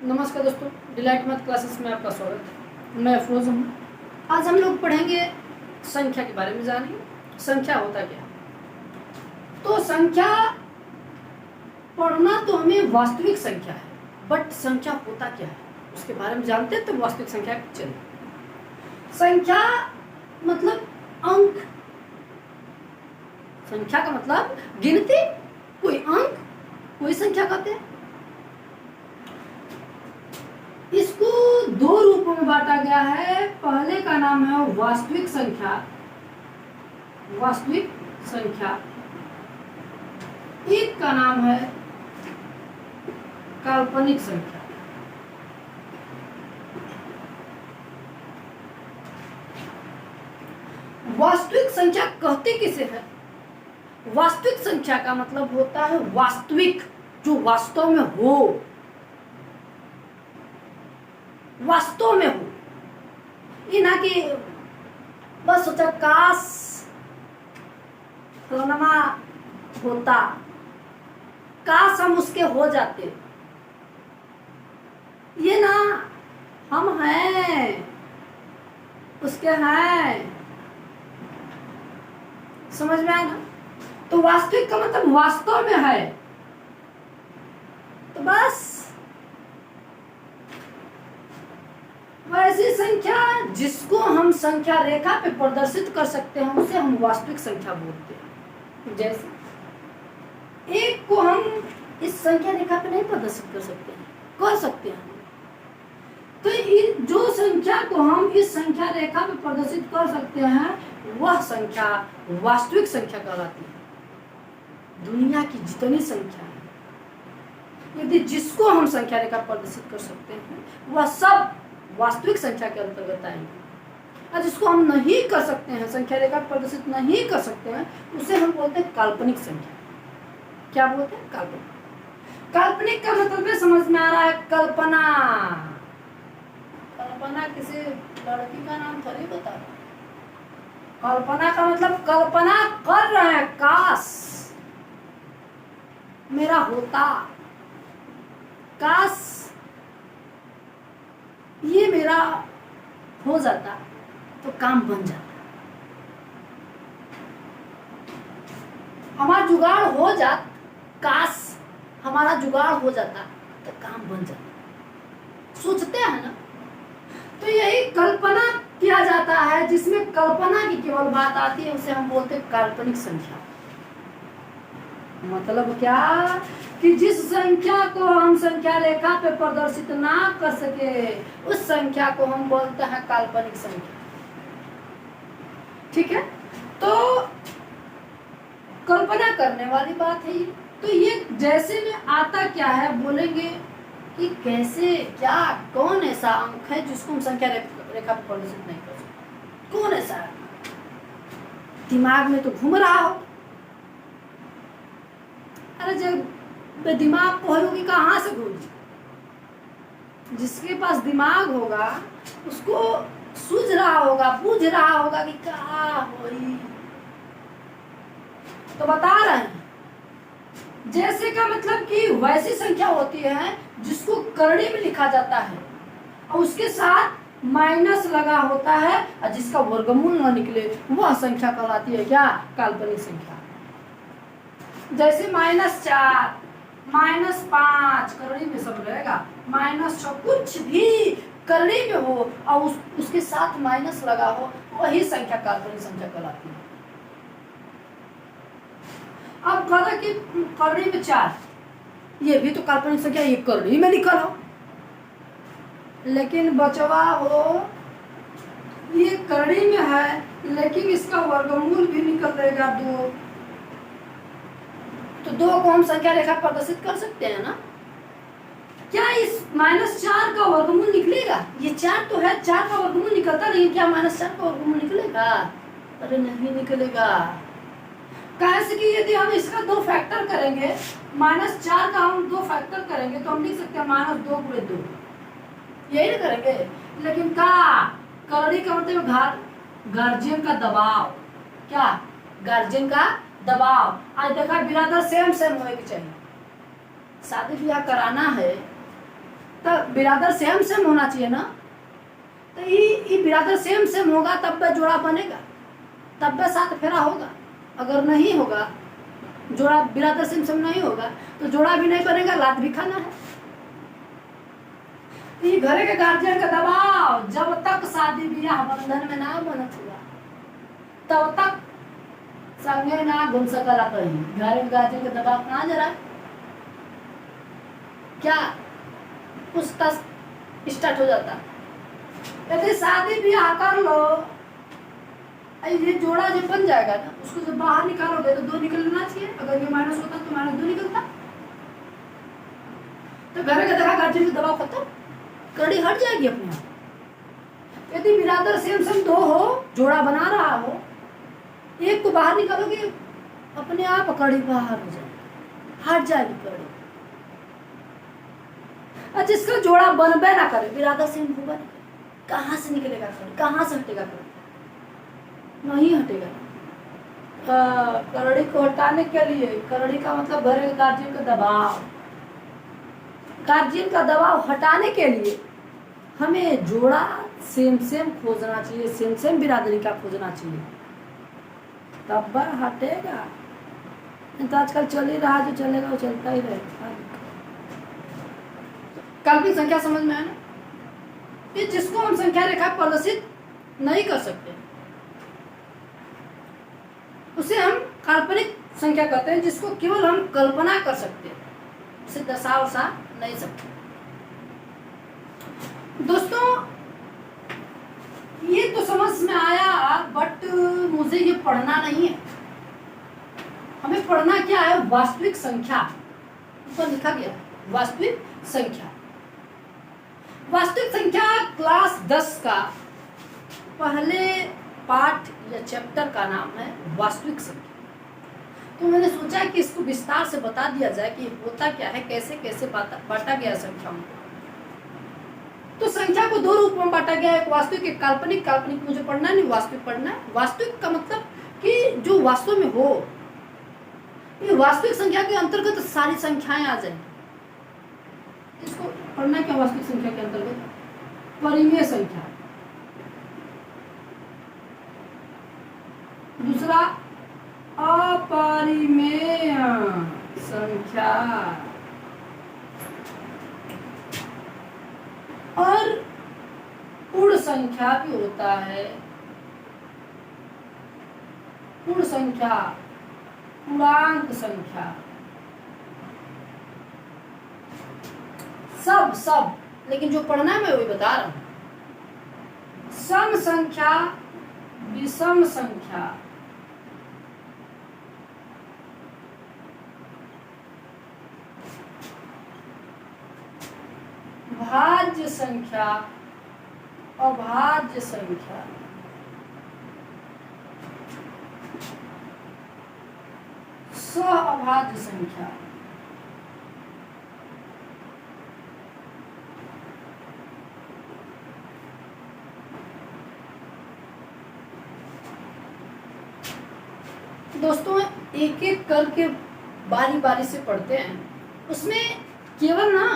नमस्कार दोस्तों, delight math classes में आपका स्वागत है। मैं अफरोज हूँ। आज हम लोग पढ़ेंगे संख्या के बारे में। जानिए संख्या होता क्या है। तो संख्या पढ़ना तो हमें वास्तविक संख्या है, बट संख्या होता क्या है उसके बारे में जानते हैं तो वास्तविक संख्या चलिए। संख्या मतलब अंक, संख्या का मतलब गिनती, कोई अंक, कोई संख्या कहते हैं। इसको दो रूपों में बांटा गया है। पहले का नाम है वास्तविक संख्या, वास्तविक संख्या। एक का नाम है काल्पनिक संख्या। वास्तविक संख्या कहते किसे है? वास्तविक संख्या का मतलब होता है वास्तविक, जो वास्तव में हो, वास्तव में हो। ये ना कि बस सोचा काश फलाना होता, काश हम उसके हो जाते। ये ना हम हैं उसके हैं, समझ में आया ना? तो वास्तविक का मतलब वास्तव में है। तो बस वैसी संख्या जिसको हम संख्या रेखा पे प्रदर्शित कर सकते हैं उसे हम वास्तविक संख्या बोलते हैं। जैसे एक को हम इस संख्या रेखा पे नहीं प्रदर्शित कर सकते हैं, कर सकते हैं। तो जो संख्या को हम इस संख्या रेखा पे प्रदर्शित कर सकते हैं वह संख्या वास्तविक संख्या कहलाती है। दुनिया की जितनी संख्या है, यदि जिसको हम संख्या रेखा प्रदर्शित कर सकते हैं वह सब वास्तविक संख्या के अंतर्गत आएंगे। और जिसको हम नहीं कर सकते हैं, संख्या रेखा प्रदर्शित नहीं कर सकते हैं, उसे हम बोलते हैं काल्पनिक संख्या। क्या बोलते हैं? काल्पनिक। काल्पनिक का मतलब है, समझ में आ रहा है? कल्पना। कल्पना किसी लड़की का नाम थोड़ी बता रहा। कल्पना का मतलब कल्पना कर रहे हैं, काश मेरा होता, काश ये मेरा हो जाता तो काम बन जाता, हमारा जुगाड़ हो जाता, काश हमारा जुगाड़ हो जाता तो काम बन जाता। सोचते हैं ना? तो यही कल्पना किया जाता है, जिसमें कल्पना की केवल बात आती है उसे हम बोलते हैं काल्पनिक संख्या। मतलब क्या कि जिस संख्या को हम संख्या रेखा पे प्रदर्शित ना कर सके उस संख्या को हम बोलते हैं काल्पनिक संख्या। ठीक है? तो कल्पना करने वाली बात है ये। तो ये जैसे में आता क्या है, बोलेंगे कि कैसे, क्या, कौन ऐसा अंक है जिसको हम संख्या रेखा पे प्रदर्शित नहीं कर सकते? कौन ऐसा है? दिमाग में तो घूम रहा हो। अरे जब दिमाग खोलोगी कहाँ से घूमी? जिसके पास दिमाग होगा उसको सूझ रहा होगा, पूछ रहा होगा कि क्या होई। तो बता रहे हैं जैसे का मतलब कि वैसी संख्या होती है जिसको करड़ी में लिखा जाता है और उसके साथ माइनस लगा होता है और जिसका वर्गमूल न निकले वह संख्या कहलाती है क्या? काल्पनिक संख्या। जैसे -4, -5 करड़ी में सब रहेगा, -6 कुछ भी करड़ी में हो और उसके साथ माइनस लगा हो, वही संख्या काल्पनिक संख्या कहलाती है। अब कहा कि करड़ी में 4, ये भी तो काल्पनिक संख्या, ये करड़ी में लिखा हो, लेकिन बचवा हो ये करड़ी में है लेकिन इसका वर्गमूल भी निकलेगा 2। तो 2 को हम संख्या रेखा प्रदर्शित कर सकते हैं ना? क्या इस -4 का वर्गमूल निकलेगा? ये 4 तो है, 4 का वर्गमूल निकलता नहीं, क्या -4 का वर्गमूल निकलेगा? अरे नहीं निकलेगा। कैसे कि यदि हम इसका 2 फैक्टर करेंगे, -4 का हम 2 फैक्टर करेंगे तो हम लिख सकते हैं -2 × 2, यही ना करेंगे। लेकिन करड़ी का मतलब गार्जियन का दबाव। क्या? गार्जियन का दबाव। आज देखा बिरादर सेम होने की चाहिए। शादी ब्याह कराना है तो बिरादर सेम सेम होना चाहिए ना। तो ये बिरादर सेम सेम होगा तब वह जोड़ा बनेगा, तब वह साथ फेरा होगा। अगर नहीं होगा, जोड़ा बिरादर सेम सेम नहीं होगा तो जोड़ा भी नहीं बनेगा, लात भी खाना है। ये घरे के गार्जियन का दबाव जब तक शादी ब्याह बंधन में ना बनत हुआ तब तक संगे ना घूम सकला कहीं। घरे के गार्जियन का दबाव कहाँ जरा क्या उसका स्टार्ट हो जाता। यदि शादी ब्याह कर लो, ये जोड़ा जब बन जाएगा ना, उसको जब बाहर निकालोगे तो दो निकलना चाहिए। अगर ये माइनस होता तो माइनस दो निकलता। तो घर का देखा गार्जियन का दबाव खत्म, कड़ी हट जाएगी अपने आप। यदि बिरादर सेम सेम दो हो, जोड़ा बना रहा हो, एक को बाहर निकालोगे अपने आप कड़ी बाहर हो जाएगी, हट जाएगी कड़ी। और जिसका जोड़ा बनबे ना करे, बिरादर सेम होगा नहीं, कहाँ से निकलेगा कड़ी, कहाँ से हटेगा कड़ी, नहीं हटेगा। करड़ी को हटाने के लिए, करड़ी का मतलब घर के गार्जियन का दबाव, गार्जियन का दबाव हटाने के लिए हमें जोड़ा सेम सेम खोजना चाहिए, सेम सेम बिरादरी का खोजना चाहिए, तब वह हटेगा। नहीं तो आजकल चल ही रहा, जो चलेगा वो चलता ही रहेगा। काल्पनिक संख्या समझ में आया ना? ये जिसको हम संख्या रेखा प्रदर्शित नहीं कर सकते उसे हम काल्पनिक संख्या कहते हैं। जिसको केवल हम कल्पना कर सकते हैं, उसे दर्शा वर्षा नहीं सकते। दोस्तों ये तो समझ में आया, बट मुझे ये पढ़ना नहीं है। हमें पढ़ना क्या है? वास्तविक संख्या। ऊपर लिखा गया वास्तविक संख्या। वास्तविक संख्या क्लास 10 का पहले पाठ या चैप्टर का नाम है वास्तविक संख्या। तो मैंने सोचा कि इसको विस्तार से बता दिया जाए कि होता क्या है, कैसे कैसे बांटा गया संख्याओं को। तो संख्या को दो रूप में बांटा गया है, एक वास्तविक एक काल्पनिक। काल्पनिक मुझे पढ़ना नहीं, वास्तविक पढ़ना है। वास्तविक का मतलब कि जो वास्तव में हो। ये वास्तविक संख्या के अंतर्गत सारी संख्याएं आ जाएंगी। इसको पढ़ना क्या वास्तविक संख्या के अंतर्गत? परिमेय संख्या। दूसरा अपरिमेय संख्या और पूर्ण संख्या भी होता है। पूर्ण संख्या, पूर्णांक संख्या, सब लेकिन जो पढ़ना है मैं वही बता रहा हूं। सम संख्या, विषम संख्या, भाज्य संख्या, अभाज्य संख्या, सहअभाज्य संख्या, दोस्तों एक एक करके बारी बारी से पढ़ते हैं। उसमें केवल ना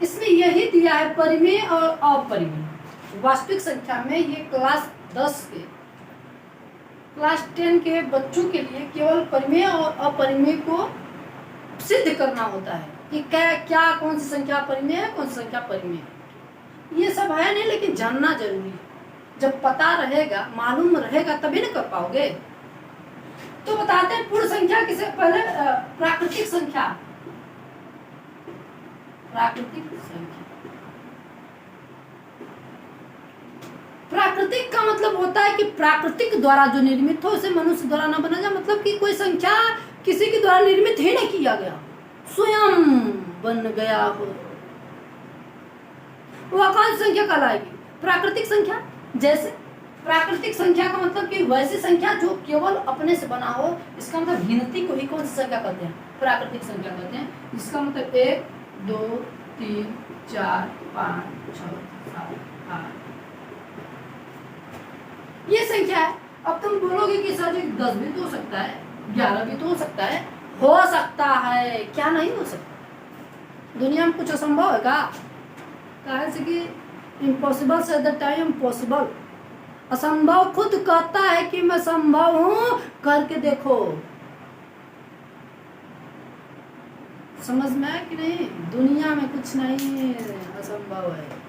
इसमें यही दिया है परिमेय और अपरिमेय। वास्तविक संख्या में ये क्लास 10 के, क्लास 10 के बच्चों के लिए केवल परिमेय और अपरिमेय को सिद्ध करना होता है कि क्या कौन सी संख्या परिमेय है, कौन सी संख्या परिमेय है। ये सब है नहीं, लेकिन जानना जरूरी है। जब पता रहेगा, मालूम रहेगा, तभी ना कर पाओगे। तो बताते हैं पूर्ण संख्या किसे? पहले प्राकृतिक संख्या। प्राकृतिक संख्या, प्राकृतिक का मतलब होता है कि प्राकृतिक द्वारा जो निर्मित हो उसे मनुष्य द्वारा न बना जाए। मतलब कि कोई संख्या किसी के द्वारा निर्मित ही नहीं किया गया, स्वयं बन गया हो, वो कौन सी संख्या कहलाएगी? प्राकृतिक संख्या। जैसे प्राकृतिक संख्या का मतलब कि वैसी संख्या जो केवल अपने से बना हो। इसका मतलब गिनती को ही कौन सी संख्या कहते हैं? प्राकृतिक संख्या कहते हैं। जिसका मतलब 1 2 3 4 5 6 7 8 ये संख्या है। अब तुम बोलोगे कि सर जी 10 भी तो हो सकता है, 11 भी तो हो सकता है। हो सकता है, क्या नहीं हो सकता? दुनिया में कुछ असंभव है का? कहा से कि इम्पॉसिबल से द टाइम पॉसिबल, असंभव खुद कहता है कि मैं संभव हूं, करके देखो। समझ में आया कि नहीं? दुनिया में कुछ नहीं असंभव है।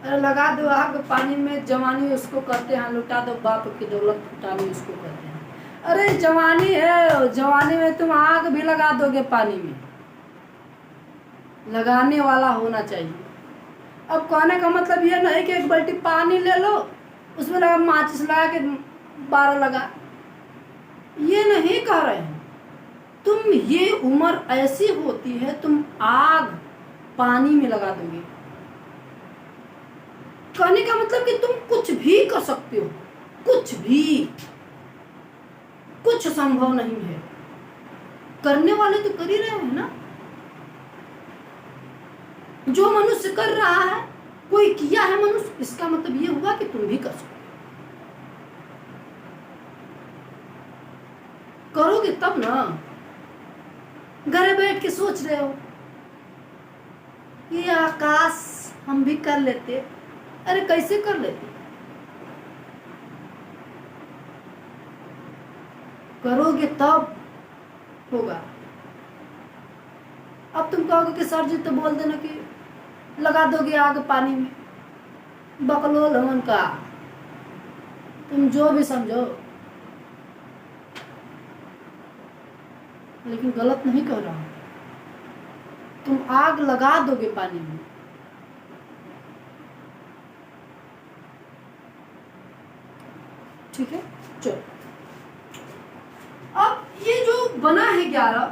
अरे लगा दो आग पानी में, जवानी उसको कहते हैं, लुटा दो बाप की दौलत फुटानी उसको कहते हैं। अरे जवानी है, जवानी में तुम आग भी लगा दोगे पानी में, लगाने वाला होना चाहिए। अब कहने का मतलब ये नहीं कि एक बाल्टी पानी ले लो, उसमें लगा माचिस लगा के 12 लगा, ये नहीं कह रहे हैं। तुम, ये उम्र ऐसी होती है, तुम आग पानी में लगा दोगे। कहने का मतलब कि तुम कुछ भी कर सकते हो, कुछ भी, कुछ संभव नहीं है। करने वाले तो कर ही रहे हैं ना। जो मनुष्य कर रहा है, कोई किया है मनुष्य, इसका मतलब ये हुआ कि तुम भी कर सकते हो। करोगे तब ना। घर बैठ के सोच रहे हो ये आकाश हम भी कर लेते, अरे कैसे कर लेते? करोगे तब होगा। अब तुम कहोगे कि सर जी तो बोल देना कि लगा दोगे आग पानी में, बकलोल हमन का, तुम जो भी समझो, लेकिन गलत नहीं कह रहा हूं। तुम आग लगा दोगे पानी में। ठीक है, चलो। अब ये जो बना है 11,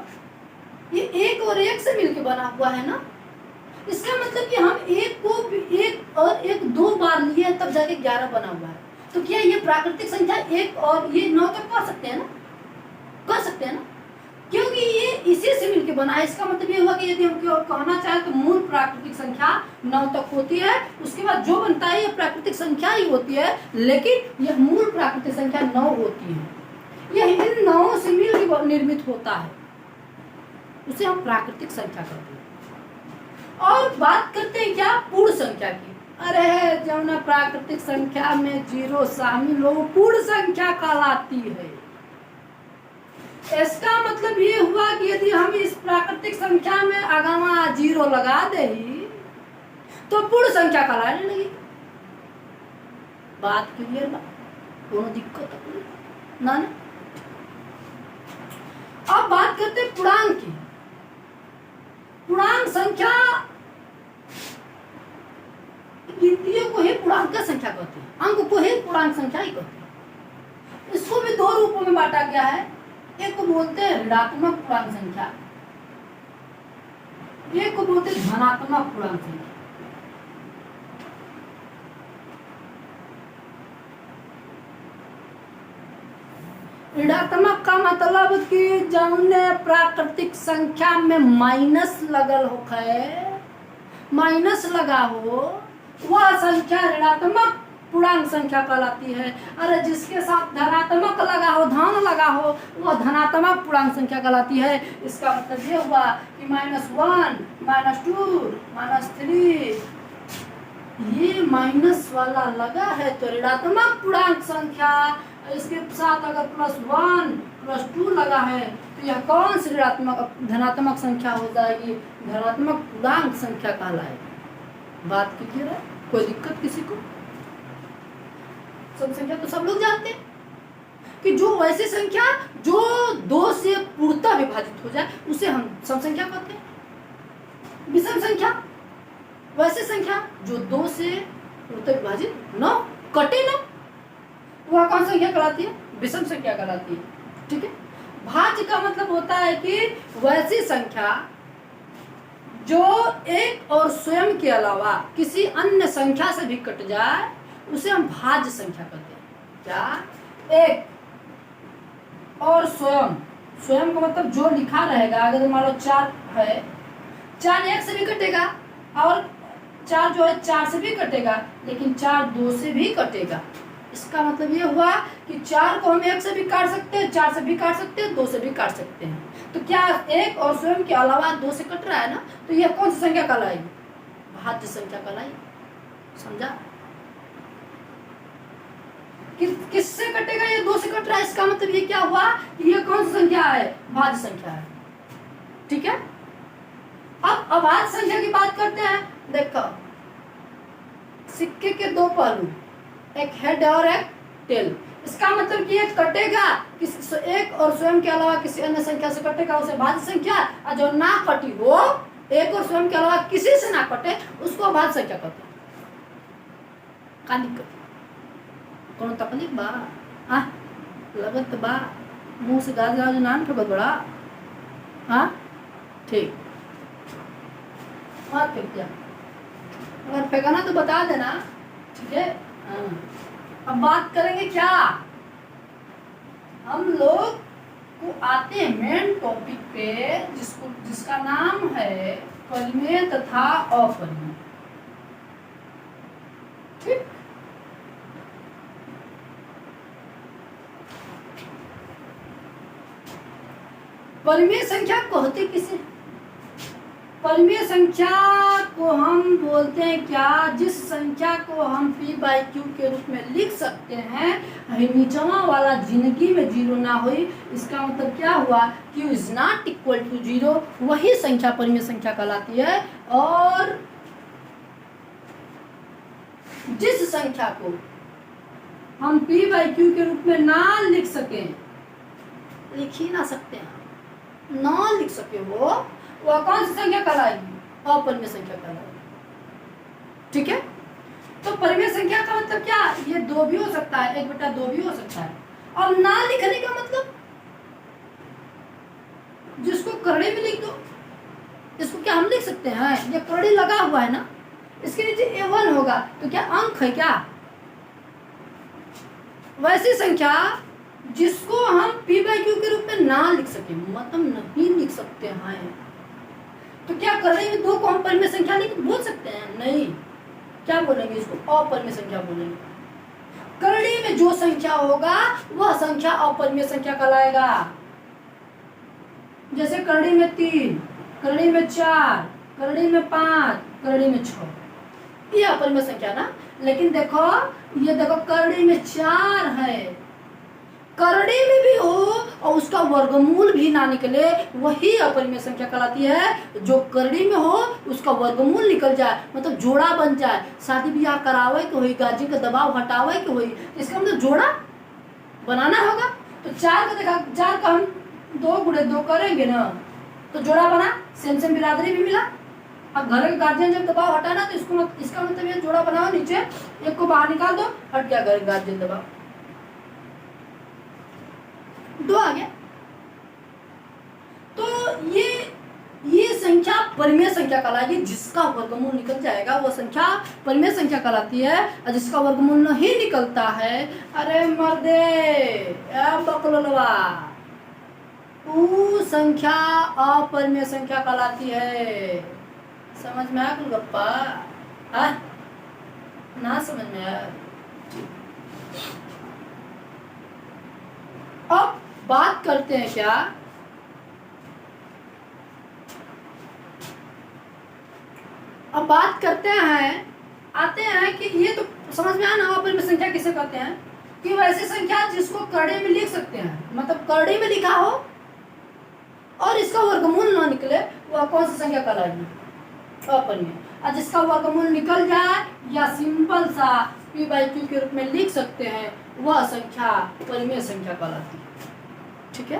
ये 1 और 1 से मिलके बना हुआ है ना। इसका मतलब कि हम 1 को 1 और 1 2 बार लिए तब जाके 11 बना हुआ है। तो क्या ये प्राकृतिक संख्या 1 और ये 9 तक पा सकते हैं ना? कर सकते हैं ना, क्योंकि ये इसी से मिलके बना है। इसका मतलब ये हुआ कि यदि हम कहना चाहें तो मूल प्राकृतिक संख्या 9 तक होती है, उसके बाद जो बनता है ये प्राकृतिक संख्या ही होती है, लेकिन यह मूल प्राकृतिक संख्या 9 होती है। यह इन 9 से मिलकर निर्मित होता है, उसे हम प्राकृतिक संख्या कहते हैं। और बात करते हैं क्या? पूर्ण संख्या की। अरे जब ना प्राकृतिक संख्या में 0 शामिल हो, पूर्ण संख्या कहलाती है। इसका मतलब ये हुआ कि यदि हम इस प्राकृतिक संख्या में आगमा 0 लगा दे तो पूर्ण संख्या कहलाने लगी। बात क्लियर बा? कोनो दिक्कत ना ना। अब बात करते हैं पूर्णांक की। पूर्णांक संख्या, गिनतियों को ही पूर्णांक संख्या कहते हैं, अंक को ही पूर्णांक संख्या ही कहते हैं। इसको भी 2 रूपों में बांटा गया है। एक को बोलते हैं ऋणात्मक पूर्णांक संख्या, एक को बोलते हैं धनात्मक पूर्णांक संख्या। ऋणात्मक का मतलब कि जौने प्राकृतिक संख्या में माइनस लगल होखे, माइनस लगा हो, वह संख्या ऋणात्मक पूर्णांक संख्या कहलाती है। अरे जिसके साथ धनात्मक लगा हो, धन लगा हो, वह धनात्मक पूर्णांक संख्या कहलाती है। इसका मतलब ये हुआ कि -1, -2, -3, ये माइनस वाला लगा है तो ऋणात्मक पूर्णांक संख्या। इसके साथ अगर +1, +2 लगा है तो यह कौन सी ऋणात्मक धनात्मक संख्या हो जाएगी? धनात्मक पूर्णांक संख्या कहलाएगी। बात क्लियर है? कोई दिक्कत किसी को? सम संख्या तो सब लोग जानते हैं कि जो वैसी संख्या जो 2 से पूर्णतः विभाजित हो जाए उसे हम सम संख्या कहते हैं। विषम संख्या वैसी संख्या जो 2 से पूर्णतः विभाजित न कटे न, वह कौन संख्या कहलाती है? विषम संख्या कहलाती है। ठीक है। भाज्य का मतलब होता है कि वैसी संख्या जो एक और स्वयं के अलावा किसी अन्य संख्या से भी कट जाए उसे हम भाज्य संख्या कहते हैं। क्या? एक और स्वयं, स्वयं का मतलब जो लिखा रहेगा। अगर मान लो 4 है, 4 1 से भी कटेगा और 4 जो है 4 से भी कटेगा, लेकिन 4 2 से भी कटेगा। इसका मतलब ये हुआ कि 4 को हम 1 से भी काट सकते हैं, 4 से भी काट सकते हैं, 2 से भी काट सकते हैं। तो क्या एक और स्वयं के अलावा 2 से कट रहा है ना, तो यह कौन सी संख्या कहलाएगी? भाज्य संख्या कहलाई। समझा? किससे कटेगा? ये 2 से कट रहा है, इसका मतलब ये क्या हुआ कि ये कौन सी संख्या है? भाज्य संख्या है। ठीक है, अब अभाज्य संख्या की बात करते हैं। देखो, सिक्के के 2 पहलू, एक हेड और एक टेल। इसका मतलब कि ये कटेगा किसी एक और स्वयं के अलावा किसी अन्य संख्या से कटेगा, उसे भाज्य संख्या। और जो ना कटी हो, एक और स्वयं के अलावा किसी से ना कटे, उसको अभाज्य संख्या कहते हैं। का दिक्कत? कौन तकलीफ बा? हाँ, लगत बा मुंह से गाज गाज नान के बड़ा। हाँ ठीक, और फेंक दिया। अगर फेंकना तो बता देना, ठीक है? अब बात करेंगे क्या, हम लोग को आते हैं मेन टॉपिक पे, जिसका नाम है परिमेय तथा अपरिमेय। ठीक, परिमेय संख्या कहते किसे? परिमेय संख्या को हम बोलते हैं क्या? जिस संख्या को हम p/q के रूप में लिख सकते हैं, नीचवा वाला जिंदगी में 0 ना हुई, इसका मतलब क्या हुआ? q is not equal to 0, वही संख्या परिमेय संख्या कहलाती है। और जिस संख्या को हम p/q के रूप में ना लिख सके, लिख ही ना सकते हैं, ना लिख सके, वह कौन सी संख्या कहलाएगी? अपरिमेय संख्या कहलाएगी। ठीक है, तो परिमेय संख्या का मतलब क्या? ये 2 भी हो सकता है, 1/2 भी हो सकता है। और ना लिखने का मतलब, जिसको करड़ी में लिख दो, इसको क्या हम लिख सकते हैं? ये करड़ी लगा हुआ है ना, इसके नीचे A1 होगा, तो क्या अंक है क्या? वैसी संख्या जिसको हम p/q के रूप में ना लिख सके, मतलब नहीं लिख सकते हैं, तो क्या करड़ी में 2 को हम परिमेय संख्या बोल सकते हैं? नहीं, क्या बोलेंगे? इसको अपरिमेय संख्या बोलेंगे। करड़ी में जो संख्या होगा वह संख्या अपरिमेय संख्या कहलाएगा। जैसे करड़ी में 3, करड़ी में 4, करड़ी में 5, करड़ी में 6, ये अपरिमेय संख्या ना। लेकिन देखो, ये देखो, करड़ी में 4 है, करड़ी में भी हो और उसका वर्गमूल भी ना निकले, वही अपरिमेय संख्या कहलाती है। जो करड़ी में हो उसका वर्गमूल निकल जाए, मतलब जोड़ा बन जाए, शादी ब्याह करावे के हुई, गार्जियन का दबाव हटावे के हुई, इसका मतलब जोड़ा बनाना होगा। तो 4 का देखा, 4 का हम 2 × 2 करेंगे ना, तो जोड़ा बना, सेम बिरादरी भी मिला। अब घर के गार्जियन जब दबाव हटाना, तो इसका मतलब ये जोड़ा बनाओ, नीचे एक को बाहर निकाल दो, हट गया घर गार्जियन दबाव, 2 आ गया। तो ये संख्या परिमेय संख्या कहलाएगी। जिसका वर्गमूल निकल जाएगा वो संख्या परिमेय संख्या कहलाती है। और जिसका वर्गमूल नहीं निकलता है, अरे मर्दे बकलोलवा, वो संख्या अपरिमेय संख्या कहलाती है। समझ में आया कुल गप्पा? ना समझ में आया? अब बात करते हैं क्या, अब बात करते हैं, आते हैं कि ये तो समझ में आया ना, अपरिमेय संख्या किसे कहते हैं? कि वैसी संख्या जिसको करड़ी में लिख सकते हैं, मतलब करड़ी में लिखा हो और इसका वर्गमूल ना निकले, वह कौन सी संख्या कहलाएगी? अपरिमेय। और जिसका वर्गमूल निकल जाए या सिंपल सा p/q के रूप में लिख सकते हैं, वह संख्या परिमेय संख्या कहलाती है। ठीक है।